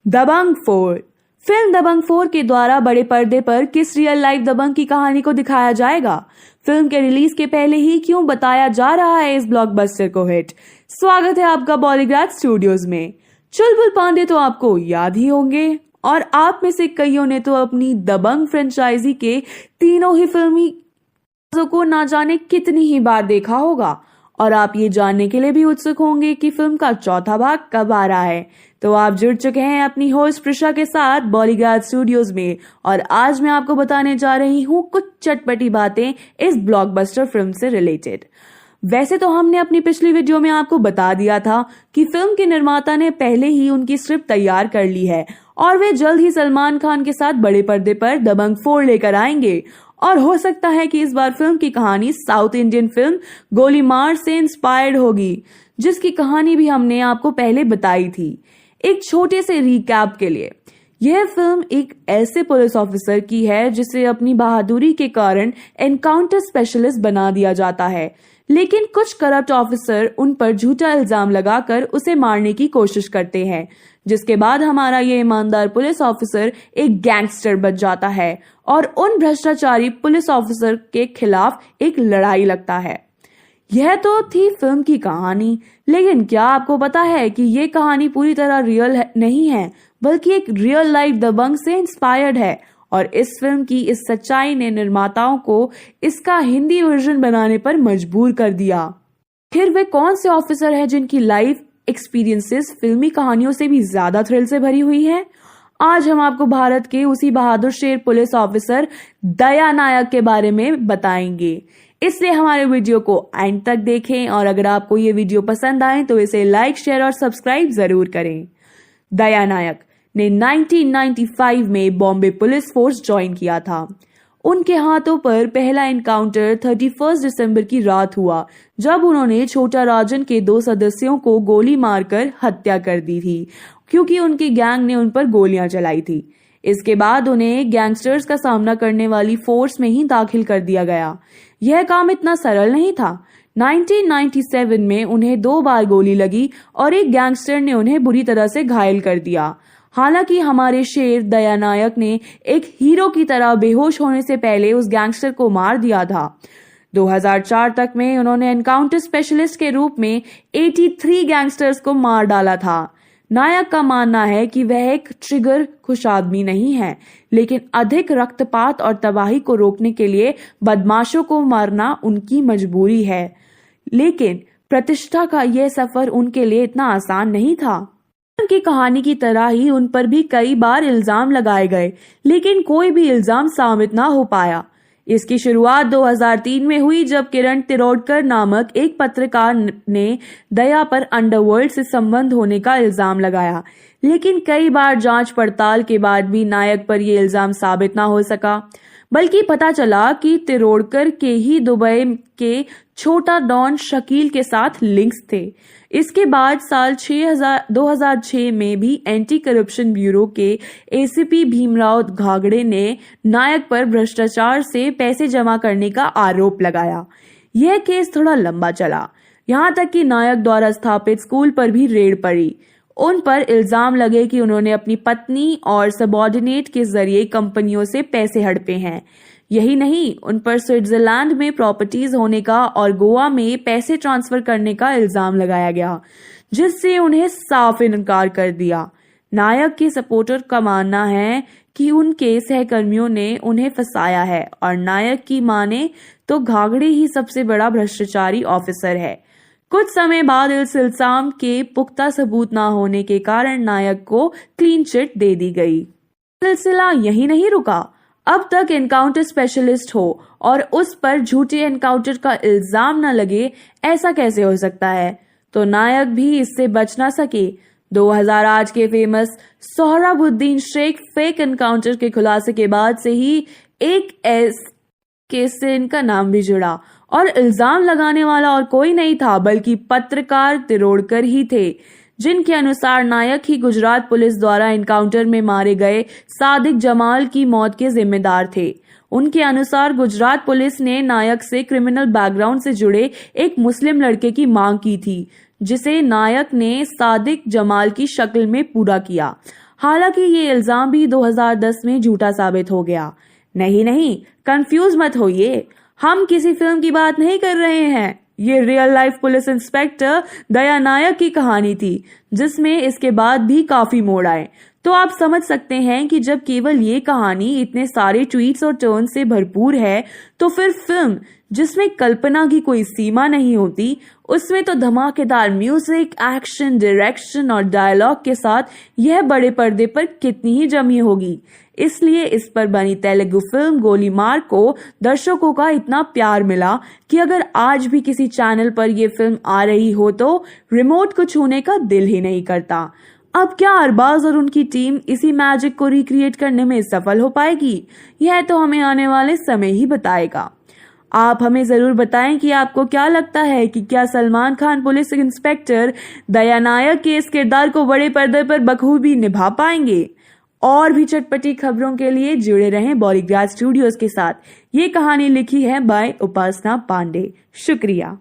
दबंग 4 film दबंग 4 के द्वारा बड़े पर्दे पर किस रियल लाइफ दबंग की कहानी को दिखाया जाएगा। फिल्म के रिलीज के पहले ही क्यों बताया जा रहा है इस ब्लॉकबस्टर को हिट। स्वागत है आपका बॉलीग्राज स्टूडियोज में। चुलबुल पांडे तो आपको याद ही होंगे और आप में से कईयों ने तो अपनी दबंग फ्रेंचाइजी के तीनों ही फिल्मी को ना जाने कितनी ही बार देखा होगा और आप ये जानने के लिए भी उत्सुक होंगे कि फिल्म का चौथा भाग कब आ रहा है। तो आप जुड़ चुके हैं अपनी होस्ट प्रिशा के साथ बॉलीग्राज स्टूडियोज में और आज मैं आपको बताने जा रही हूँ कुछ चटपटी बातें इस ब्लॉकबस्टर फिल्म से रिलेटेड। वैसे तो हमने अपनी पिछली वीडियो में आपको बता दिया था कि फिल्म के निर्माता ने पहले ही उनकी स्क्रिप्ट तैयार कर ली है और वे जल्द ही सलमान खान के साथ बड़े पर्दे पर दबंग 4 लेकर आएंगे और हो सकता है कि इस बार फिल्म की कहानी साउथ इंडियन फिल्म गोली मार से इंस्पायर्ड होगी, जिसकी कहानी भी हमने आपको पहले बताई थी। एक छोटे से रिकैप के लिए, यह फिल्म एक ऐसे पुलिस ऑफिसर की है जिसे अपनी बहादुरी के कारण एनकाउंटर स्पेशलिस्ट बना दिया जाता है, लेकिन कुछ करप्ट ऑफिसर उन पर झूठा इल्जाम लगाकर उसे मारने की कोशिश करते हैं, जिसके बाद हमारा ये ईमानदार पुलिस ऑफिसर एक गैंगस्टर बन जाता है और उन भ्रष्टाचारी पुलिस ऑफिसर के खिलाफ एक लड़ाई लगता है। यह तो थी फिल्म की कहानी, लेकिन क्या आपको पता है कि ये कहानी पूरी तरह रियल नहीं है, बल्कि एक रियल लाइफ दबंग से इंस्पायर्ड है और इस फिल्म की इस सच्चाई ने निर्माताओं को इसका हिंदी वर्जन बनाने पर मजबूर कर दिया। फिर वे कौन से ऑफिसर हैं जिनकी लाइफ एक्सपीरियंसेस फिल्मी कहानियों से भी ज्यादा थ्रिल से भरी हुई है? आज हम आपको भारत के उसी बहादुर शेर पुलिस ऑफिसर दया नायक के बारे में बताएंगे, इसलिए हमारे वीडियो को एंड तक देखें और अगर आपको ये वीडियो पसंद आए तो इसे लाइक, शेयर और सब्सक्राइब जरूर करें। दया नायक ने 1995 में बॉम्बे पुलिस फोर्स ज्वाइन किया था। उनके हाथों पर पहला एनकाउंटर 31 दिसंबर की रात हुआ, जब उन्होंने छोटा राजन के 2 सदस्यों को गोली मारकर हत्या कर दी थी, क्योंकि उनकी गैंग ने उन पर गोलियां चलाई थी। इसके बाद उन्हें गैंगस्टर्स का सामना करने वाली फोर्स में ही दाखिल कर दिया गया। यह काम इतना सरल नहीं था। 1997 में उन्हें 2 बार गोली लगी और एक गैंगस्टर ने उन्हें बुरी तरह से घायल कर दिया। हालांकि हमारे शेर दया नायक ने एक हीरो की तरह बेहोश होने से पहले उस गैंगस्टर को मार दिया था। 2004 तक में उन्होंने एनकाउंटर स्पेशलिस्ट के रूप में 83 गैंगस्टर्स को मार डाला था। नायक का मानना है कि वह एक ट्रिगर खुश आदमी नहीं है, लेकिन अधिक रक्तपात और तबाही को रोकने के लिए बदमाशों को मारना उनकी मजबूरी है। लेकिन प्रतिष्ठा का यह सफर उनके लिए इतना आसान नहीं था। उनकी कहानी की तरह ही उन पर भी कई बार इल्जाम लगाए गए, लेकिन कोई भी इल्जाम साबित ना हो पाया। इसकी शुरुआत 2003 में हुई, जब किरण तिरोडकर नामक एक पत्रकार ने दया पर अंडरवर्ल्ड से संबंध होने का इल्जाम लगाया, लेकिन कई बार जांच पड़ताल के बाद भी नायक पर यह इल्जाम साबित ना हो सका। बल्कि पता चला कि तिरोडकर के ही दुबई के छोटा डॉन शकील के साथ लिंक्स थे। इसके बाद साल 2006 में भी एंटी करप्शन ब्यूरो के एसीपी भीमराव घागड़े ने नायक पर भ्रष्टाचार से पैसे जमा करने का आरोप लगाया। यह केस थोड़ा लंबा चला, यहाँ तक कि नायक द्वारा स्थापित स्कूल पर भी रेड पड़ी। उन पर इल्जाम लगे कि उन्होंने अपनी पत्नी और सबॉर्डिनेट के जरिए कंपनियों से पैसे हड़पे हैं। यही नहीं, उन पर स्विट्जरलैंड में प्रॉपर्टीज होने का और गोवा में पैसे ट्रांसफर करने का इल्जाम लगाया गया, जिससे उन्हें साफ इनकार कर दिया। नायक के सपोर्टर का मानना है कि उनके सहकर्मियों ने उन्हें फंसाया है और नायक की माने तो घागड़े ही सबसे बड़ा भ्रष्टाचारी ऑफिसर है। कुछ समय बाद इस इल्जाम के पुख्ता सबूत न होने के कारण नायक को क्लीन चिट दे दी गई। सिलसिला यही नहीं रुका, अब तक एनकाउंटर स्पेशलिस्ट हो और उस पर झूठे एनकाउंटर का इल्जाम न लगे, ऐसा कैसे हो सकता है? तो नायक भी इससे बच ना सके। 2008 के famous Sohrabuddin Sheikh fake encounter के खुलासे के बाद से ही एक केस से इनका नाम भी जुड़ा और इल्जाम लगाने वाला और कोई नहीं था बल्कि पत्रकार तिरोडकर ही थे, जिनके अनुसार नायक ही गुजरात पुलिस द्वारा एनकाउंटर में मारे गए सादिक जमाल की मौत के जिम्मेदार थे। उनके अनुसार गुजरात पुलिस ने नायक से क्रिमिनल बैकग्राउंड से जुड़े एक मुस्लिम लड़के की मांग की थी, जिसे नायक ने सादिक जमाल की शक्ल में पूरा किया। हालांकि ये इल्जाम भी 2010 में झूठा साबित हो गया। नहीं, कंफ्यूज मत होइए, हम किसी फिल्म की बात नहीं कर रहे हैं। ये रियल लाइफ पुलिस इंस्पेक्टर दया नायक की कहानी थी, जिसमें इसके बाद भी काफी मोड़ आए। तो आप समझ सकते हैं कि जब केवल ये कहानी इतने सारे ट्वीट्स और टर्न से भरपूर है, तो फिर फिल्म जिसमें कल्पना की कोई सीमा नहीं होती, उसमें तो धमाकेदार म्यूजिक, एक्शन, डायरेक्शन और डायलॉग के साथ यह बड़े पर्दे पर कितनी ही जमी होगी। इसलिए इस पर बनी तेलुगु फिल्म गोलीमार को दर्शकों का इतना प्यार मिला कि अगर आज भी किसी चैनल पर यह फिल्म आ रही हो तो रिमोट को छूने का दिल ही नहीं करता। अब क्या अरबाज और उनकी टीम इसी मैजिक को रिक्रिएट करने में सफल हो पाएगी, यह तो हमें आने वाले समय ही बताएगा। आप हमें जरूर बताएं कि आपको क्या लगता है कि क्या सलमान खान पुलिस इंस्पेक्टर दया नायक के इस किरदार को बड़े पर्दे पर बखूबी निभा पाएंगे। और भी चटपटी खबरों के लिए जुड़े रहें बॉलीग्राज स्टूडियोज के साथ। ये कहानी लिखी है बाय उपासना पांडे। शुक्रिया।